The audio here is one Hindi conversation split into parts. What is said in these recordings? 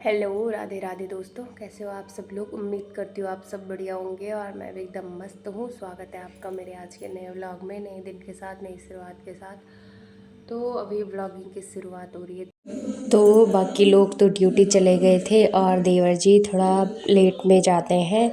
हेलो, राधे राधे दोस्तों। कैसे हो आप सब लोग। उम्मीद करती हूँ आप सब बढ़िया होंगे और मैं भी एकदम मस्त हूँ। स्वागत है आपका मेरे आज के नए व्लॉग में, नए दिन के साथ, नई शुरुआत के साथ। तो अभी व्लॉगिंग की शुरुआत हो रही है। तो बाकी लोग तो ड्यूटी चले गए थे और देवर जी थोड़ा लेट में जाते हैं।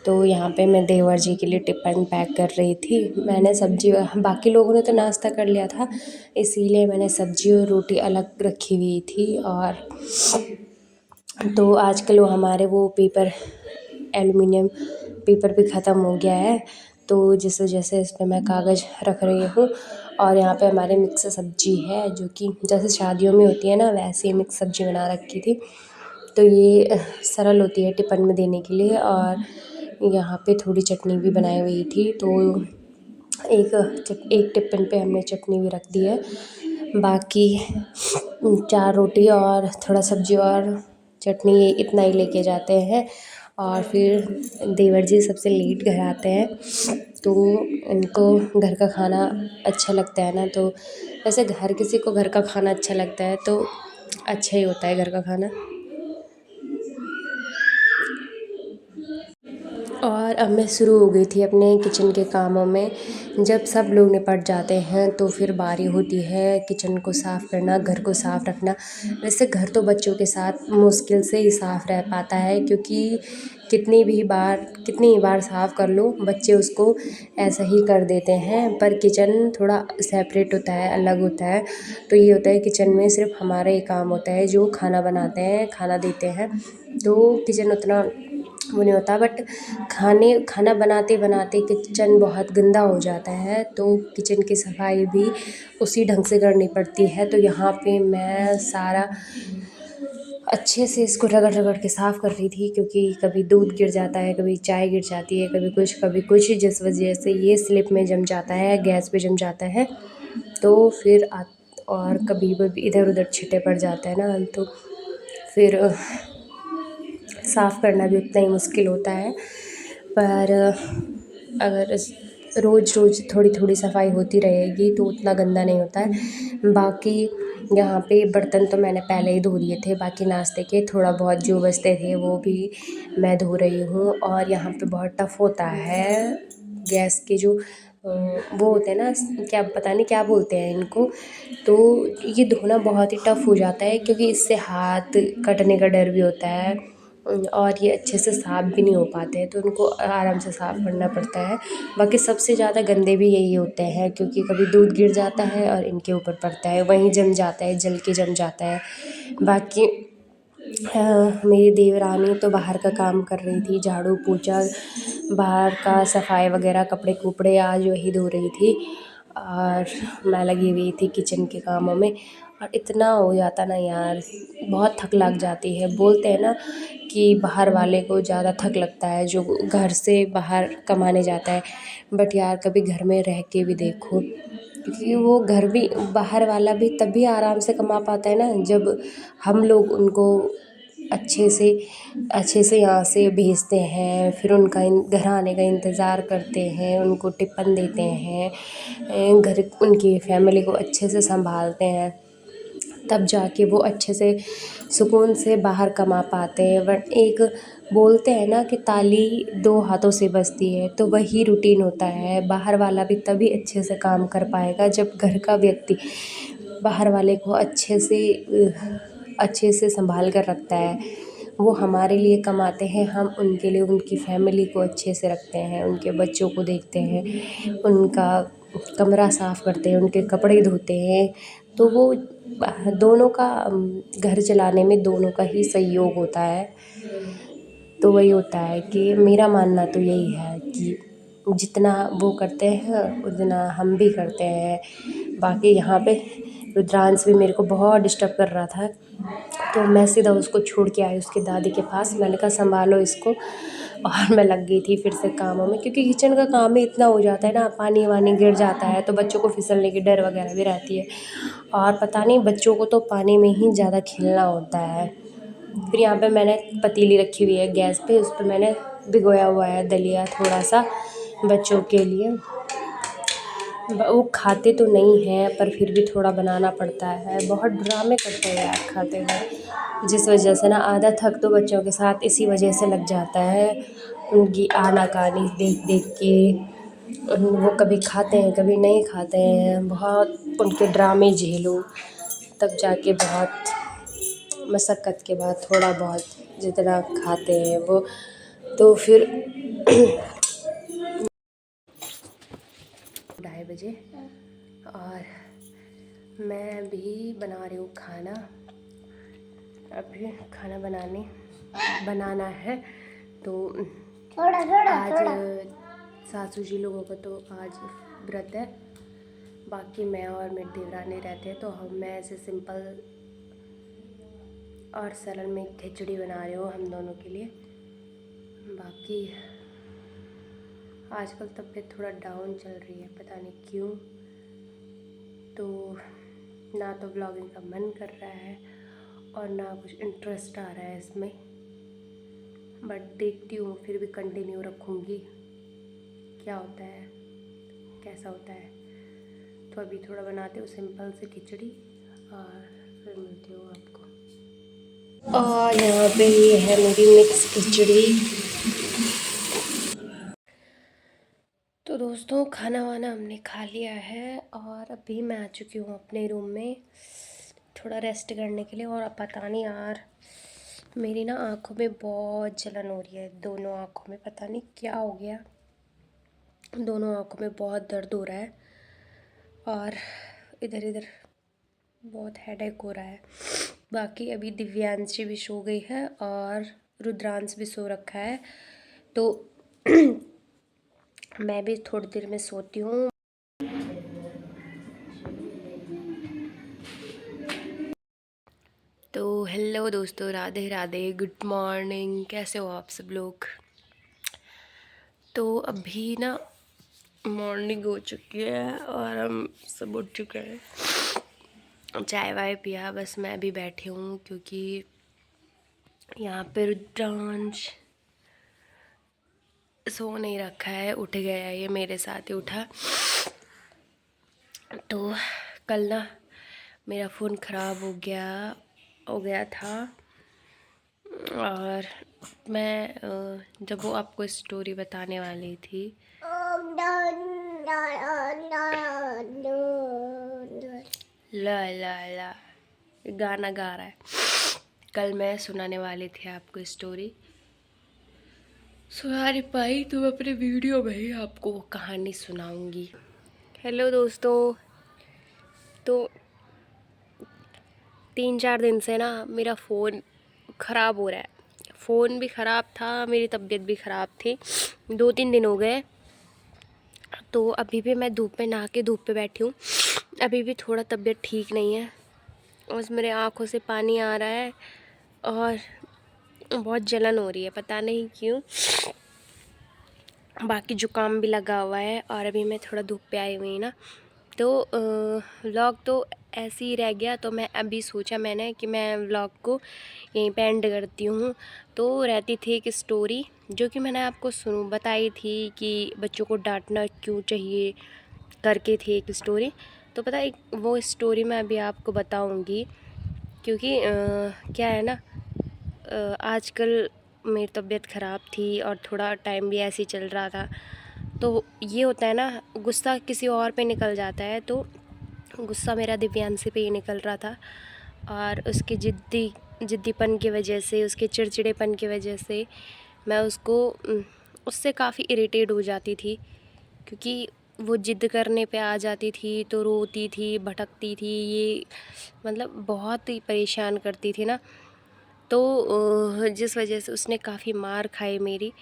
तो यहाँ पे मैं देवर जी के लिए टिफ़िन पैक कर रही थी। मैंने सब्जी, बाकी लोगों ने तो नाश्ता कर लिया था, इसीलिए मैंने सब्जी और रोटी अलग रखी हुई थी। और तो आजकल वो हमारे वो पेपर, एलुमिनियम पेपर भी ख़त्म हो गया है, तो जिस वजह से इस पे मैं कागज़ रख रही हूँ। और यहाँ पे हमारे मिक्स सब्जी है, जो कि जैसे शादियों में होती है ना, वैसे ही मिक्स सब्जी बना रखी थी। तो ये सरल होती है टिफ़िन में देने के लिए। और यहाँ पे थोड़ी चटनी भी बनाई हुई थी, तो एक टिफ़िन पे हमने चटनी भी रख दी है। बाकी 4 रोटी और थोड़ा सब्जी और चटनी, ये इतना ही लेके जाते हैं। और फिर देवर जी सबसे लेट घर आते हैं, तो इनको घर का खाना अच्छा लगता है ना। तो वैसे हर किसी को घर का खाना अच्छा लगता है, तो अच्छा ही होता है घर का खाना। और अब मैं शुरू हो गई थी अपने किचन के कामों में। जब सब लोग निपट जाते हैं तो फिर बारी होती है किचन को साफ़ करना, घर को साफ़ रखना। वैसे घर तो बच्चों के साथ मुश्किल से ही साफ़ रह पाता है, क्योंकि कितनी ही बार साफ़ कर लो, बच्चे उसको ऐसा ही कर देते हैं। पर किचन थोड़ा सेपरेट होता है, अलग होता है। तो ये होता है किचन में सिर्फ हमारा ही काम होता है, जो खाना बनाते हैं, खाना देते हैं। तो किचन उतना वो नहीं होता। बट खाना बनाते बनाते किचन बहुत गंदा हो जाता है, तो किचन की सफाई भी उसी ढंग से करनी पड़ती है। तो यहाँ पे मैं सारा अच्छे से इसको रगड़ रगड़ के साफ़ कर रही थी, क्योंकि कभी दूध गिर जाता है, कभी चाय गिर जाती है, कभी कुछ, जिस वजह से ये स्लिप में जम जाता है, गैस पे जम जाता है। तो फिर और कभी इधर उधर छिटे पड़ जाता है ना, तो फिर साफ़ करना भी उतना ही मुश्किल होता है। पर अगर रोज़ रोज़ थोड़ी थोड़ी सफाई होती रहेगी तो उतना गंदा नहीं होता है। बाकी यहाँ पे बर्तन तो मैंने पहले ही धो लिए थे, बाकी नाश्ते के थोड़ा बहुत जो बचते थे वो भी मैं धो रही हूँ। और यहाँ पे बहुत टफ़ होता है गैस के जो वो होते हैं ना, क्या पता नहीं क्या बोलते हैं इनको। तो ये धोना बहुत ही टफ़ हो जाता है, क्योंकि इससे हाथ कटने का डर भी होता है। और ये अच्छे से साफ़ भी नहीं हो पाते हैं, तो उनको आराम से साफ़ करना पड़ता है। बाकी सबसे ज़्यादा गंदे भी यही होते हैं, क्योंकि कभी दूध गिर जाता है और इनके ऊपर पड़ता है, वहीं जम जाता है, जल के जम जाता है। बाकी मेरी देवरानी तो बाहर का काम कर रही थी, झाड़ू पोछा, बाहर का सफाई वगैरह, कपड़े कुपड़े आज वही धो रही थी। और मैं लगी हुई थी किचन के कामों में। और इतना हो जाता ना यार, बहुत थक लग जाती है। बोलते हैं ना कि बाहर वाले को ज़्यादा थक लगता है जो घर से बाहर कमाने जाता है। बट यार कभी घर में रह के भी देखो, क्योंकि वो घर भी, बाहर वाला भी तभी आराम से कमा पाता है ना, जब हम लोग उनको अच्छे से यहाँ से भेजते हैं, फिर उनका घर आने का इंतज़ार करते हैं, उनको टिफ़िन देते हैं, घर उनकी फैमिली को अच्छे से संभालते हैं, तब जाके वो अच्छे से सुकून से बाहर कमा पाते हैं। बट एक बोलते हैं ना कि ताली 2 हाथों से बजती है, तो वही रूटीन होता है। बाहर वाला भी तभी अच्छे से काम कर पाएगा जब घर का व्यक्ति बाहर वाले को अच्छे से संभाल कर रखता है। वो हमारे लिए कमाते हैं, हम उनके लिए, उनकी फैमिली को अच्छे से रखते हैं, उनके बच्चों को देखते हैं, उनका कमरा साफ़ करते हैं, उनके कपड़े धोते हैं। तो वो दोनों का घर चलाने में दोनों का ही सहयोग होता है। तो वही होता है कि मेरा मानना तो यही है कि जितना वो करते हैं उतना हम भी करते हैं। बाकी यहाँ पे रुद्रांश भी मेरे को बहुत डिस्टर्ब कर रहा था, तो मैं सीधा उसको छोड़ के आई उसकी दादी के पास। मैंने कहा संभालो इसको। और मैं लग गई थी फिर से कामों में, क्योंकि किचन का काम ही इतना हो जाता है ना, पानी वानी गिर जाता है तो बच्चों को फिसलने की डर वगैरह भी रहती है। और पता नहीं, बच्चों को तो पानी में ही ज़्यादा खेलना होता है। फिर यहाँ पे मैंने पतीली रखी हुई है गैस पे, उस पे मैंने भिगोया हुआ है दलिया थोड़ा सा बच्चों के लिए। वो खाते तो नहीं हैं, पर फिर भी थोड़ा बनाना पड़ता है। बहुत ड्रामे करते हैं यार खाते हुए। जिस वजह से ना आधा थक तो बच्चों के साथ इसी वजह से लग जाता है, उनकी आनाकानी देख देख के। वो कभी खाते हैं कभी नहीं खाते हैं, बहुत उनके ड्रामे झेलो, तब जाके बहुत मशक्क़त के बाद थोड़ा बहुत जितना खाते हैं वो। तो फिर 2:30 बजे और मैं भी बना रही हूँ खाना। अभी खाना बनाना है। तो आज सासू जी लोगों का तो आज व्रत है, बाकी मैं और मेरी देवरानी रहते हैं, तो मैं ऐसे सिंपल और सरल में खिचड़ी बना रही हूँ हम दोनों के लिए। बाकी आजकल तबीयत थोड़ा डाउन चल रही है, पता नहीं क्यों। तो ना तो ब्लॉगिंग का मन कर रहा है और ना कुछ इंटरेस्ट आ रहा है इसमें, बट देखती हूँ, फिर भी कंटिन्यू रखूँगी, क्या होता है कैसा होता है। तो अभी थोड़ा बनाते हूँ सिंपल से खिचड़ी और फिर मिलती हूँ आपको। और यहाँ पे ये है मेरी मिक्स खिचड़ी। तो दोस्तों खाना वाना हमने खा लिया है और अभी मैं आ चुकी हूँ अपने रूम में थोड़ा रेस्ट करने के लिए। और पता नहीं यार, मेरी ना आँखों में बहुत जलन हो रही है, दोनों आँखों में, पता नहीं क्या हो गया, दोनों आँखों में बहुत दर्द हो रहा है और इधर इधर बहुत हेडेक हो रहा है। बाकी अभी दिव्यांशी भी सो गई है और रुद्रांश भी सो रखा है, तो मैं भी थोड़ी देर में सोती हूँ। तो हेलो दोस्तों, राधे राधे, गुड मॉर्निंग, कैसे हो आप सब लोग। तो अभी ना मॉर्निंग हो चुकी है और हम सब उठ चुके हैं, चाय वाय पिया, बस मैं भी बैठी हूँ क्योंकि यहाँ पे रुद्रांश सो नहीं रखा है, उठ गया है, ये मेरे साथ ही उठा। तो कल ना मेरा फ़ोन ख़राब हो गया था और मैं जब वो आपको स्टोरी बताने वाली थी, ला ला ला गाना गा रहा है, कल मैं सुनाने वाली थी आपको स्टोरी, सुना नहीं पाई, तो मैं अपने वीडियो में ही आपको वो कहानी सुनाऊंगी। हेलो दोस्तों, तो 3-4 दिन से ना मेरा फ़ोन ख़राब हो रहा है। फ़ोन भी ख़राब था, मेरी तबीयत भी ख़राब थी, 2-3 दिन हो गए। तो अभी भी मैं धूप में नहा के धूप पे बैठी हूँ, अभी भी थोड़ा तबीयत ठीक नहीं है, बस मेरे आँखों से पानी आ रहा है और बहुत जलन हो रही है, पता नहीं क्यों। बाकी जुकाम भी लगा हुआ है और अभी मैं थोड़ा धूप पे आई हुई ना, तो व्लॉग तो ऐसे ही रह गया। तो मैं अभी सोचा मैंने कि मैं व्लॉग को यहीं पे एंड करती हूँ। तो रहती थी एक स्टोरी जो कि मैंने आपको बताई थी कि बच्चों को डांटना क्यों चाहिए, करके थी एक स्टोरी। तो पता है वो स्टोरी मैं अभी आपको बताऊँगी, क्योंकि क्या है ना, आजकल मेरी तबीयत ख़राब थी और थोड़ा टाइम भी ऐसे ही चल रहा था। तो ये होता है ना, गुस्सा किसी और पे निकल जाता है, तो गुस्सा मेरा दिव्यांशी पे ही निकल रहा था और उसके जिद्दीपन की वजह से, उसके चिड़चिड़ेपन की वजह से मैं उससे काफ़ी इरिटेट हो जाती थी, क्योंकि वो ज़िद करने पे आ जाती थी तो रोती थी, भटकती थी, ये मतलब बहुत ही परेशान करती थी ना। तो जिस वजह से उसने काफ़ी मार खाई मेरी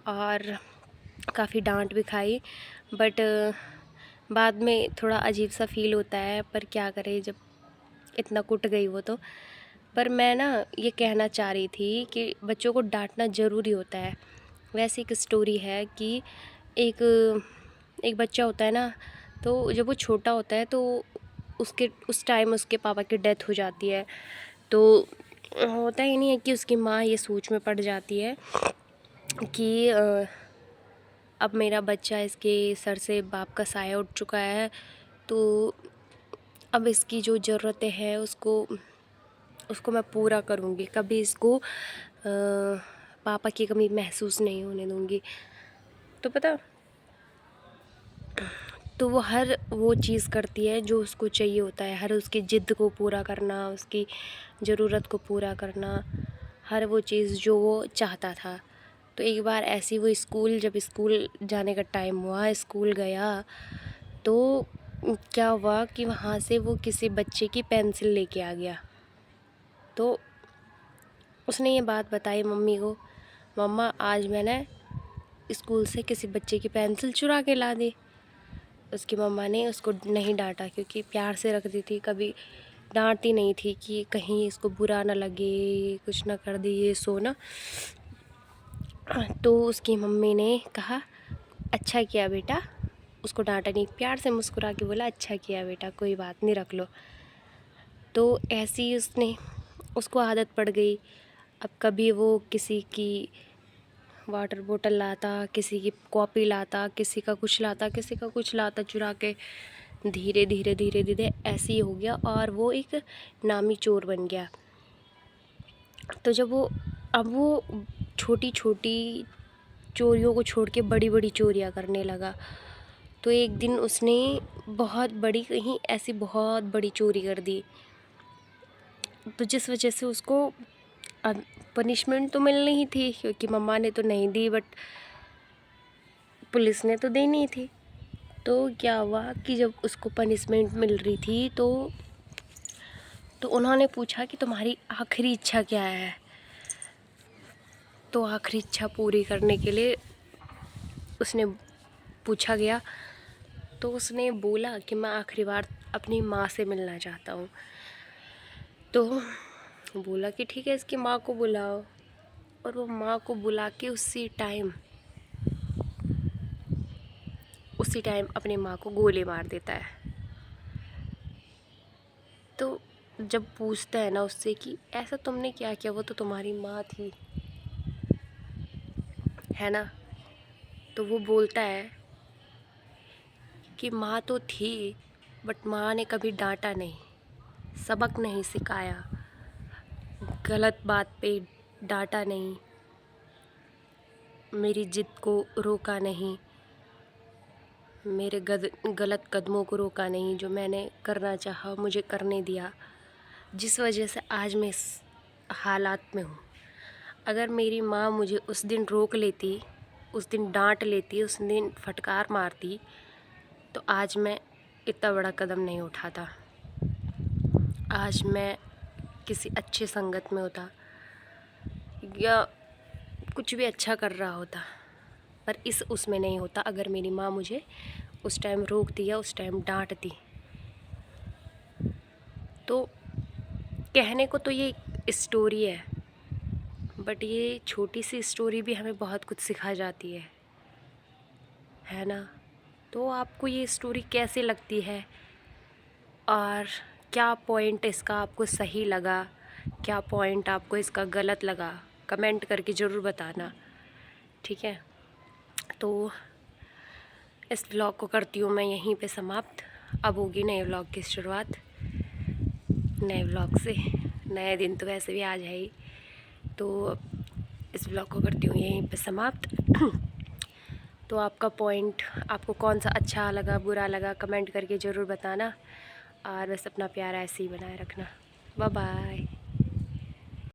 और काफ़ी डांट भी खाई, बट बाद में थोड़ा अजीब सा फील होता है, पर क्या करें जब इतना कुट गई वो तो। पर मैं ना ये कहना चाह रही थी कि बच्चों को डांटना ज़रूरी होता है। वैसे एक स्टोरी है कि एक एक बच्चा होता है ना, तो जब वो छोटा होता है तो उस टाइम उसके पापा की डेथ हो जाती है। तो होता ही नहीं है कि उसकी माँ ये सोच में पड़ जाती है कि अब मेरा बच्चा, इसके सर से बाप का साया उठ चुका है, तो अब इसकी जो ज़रूरतें हैं उसको मैं पूरा करूँगी, कभी इसको पापा की कमी महसूस नहीं होने दूँगी। तो पता, तो वो हर वो चीज़ करती है जो उसको चाहिए होता है, हर उसकी ज़िद को पूरा करना, उसकी ज़रूरत को पूरा करना, हर वो चीज़ जो वो चाहता था। तो एक बार ऐसी वो जब स्कूल जाने का टाइम हुआ, स्कूल गया, तो क्या हुआ कि वहाँ से वो किसी बच्चे की पेंसिल लेके आ गया। तो उसने ये बात बताई मम्मी को, मम्मा आज मैंने स्कूल से किसी बच्चे की पेंसिल चुरा के ला दी। उसकी मम्मा ने उसको नहीं डांटा, क्योंकि प्यार से रखती थी, कभी डांटती नहीं थी कि कहीं इसको बुरा ना लगे, कुछ ना कर दे ये सो ना। तो उसकी मम्मी ने कहा अच्छा किया बेटा, उसको डांटा नहीं, प्यार से मुस्कुरा के बोला अच्छा किया बेटा, कोई बात नहीं, रख लो। तो ऐसी उसको आदत पड़ गई। अब कभी वो किसी की वाटर बोतल लाता, किसी की कॉपी लाता, किसी का कुछ लाता, किसी का कुछ लाता चुरा के, धीरे धीरे धीरे धीरे ऐसे ही हो गया और वो एक नामी चोर बन गया। तो अब वो छोटी छोटी चोरियों को छोड़ के बड़ी बड़ी चोरियाँ करने लगा। तो एक दिन उसने बहुत बड़ी, कहीं ऐसी बहुत बड़ी चोरी कर दी, तो जिस वजह से उसको अब पनिशमेंट तो मिलनी ही थी, क्योंकि मम्मा ने तो नहीं दी, बट पुलिस ने तो देनी थी। तो क्या हुआ कि जब उसको पनिशमेंट मिल रही थी, तो उन्होंने पूछा कि तुम्हारी आखिरी इच्छा क्या है। तो आखिरी इच्छा पूरी करने के लिए उसने पूछा गया, तो उसने बोला कि मैं आखिरी बार अपनी माँ से मिलना चाहता हूँ। तो बोला कि ठीक है, इसकी माँ को बुलाओ। और वो माँ को बुला के उसी टाइम अपनी माँ को गोली मार देता है। तो जब पूछता है ना उससे कि ऐसा तुमने क्या किया, वो तो तुम्हारी माँ थी, है ना। तो वो बोलता है कि माँ तो थी, बट माँ ने कभी डांटा नहीं, सबक नहीं सिखाया, गलत बात पे डांटा नहीं, मेरी जिद को रोका नहीं, मेरे गलत कदमों को रोका नहीं, जो मैंने करना चाहा मुझे करने दिया, जिस वजह से आज मैं इस हालात में हूँ। अगर मेरी माँ मुझे उस दिन रोक लेती, उस दिन डांट लेती, उस दिन फटकार मारती, तो आज मैं इतना बड़ा कदम नहीं उठाता, आज मैं किसी अच्छे संगत में होता या कुछ भी अच्छा कर रहा होता, पर उसमें नहीं होता अगर मेरी माँ मुझे उस टाइम रोकती या उस टाइम डांटती। तो कहने को तो ये स्टोरी बट ये छोटी सी स्टोरी भी हमें बहुत कुछ सिखा जाती है ना। तो आपको ये स्टोरी कैसे लगती है, और क्या पॉइंट इसका आपको सही लगा, क्या पॉइंट आपको इसका गलत लगा, कमेंट करके ज़रूर बताना, ठीक है। तो इस व्लॉग को करती हूँ मैं यहीं पे समाप्त। अब होगी नए व्लॉग की शुरुआत, नए व्लॉग से। नए दिन तो वैसे भी आज है ही, तो इस व्लॉग को करती हूँ यहीं पे समाप्त। तो आपका पॉइंट, आपको कौन सा अच्छा लगा, बुरा लगा, कमेंट करके ज़रूर बताना, और बस अपना प्यार ऐसे ही बनाए रखना। Bye bye.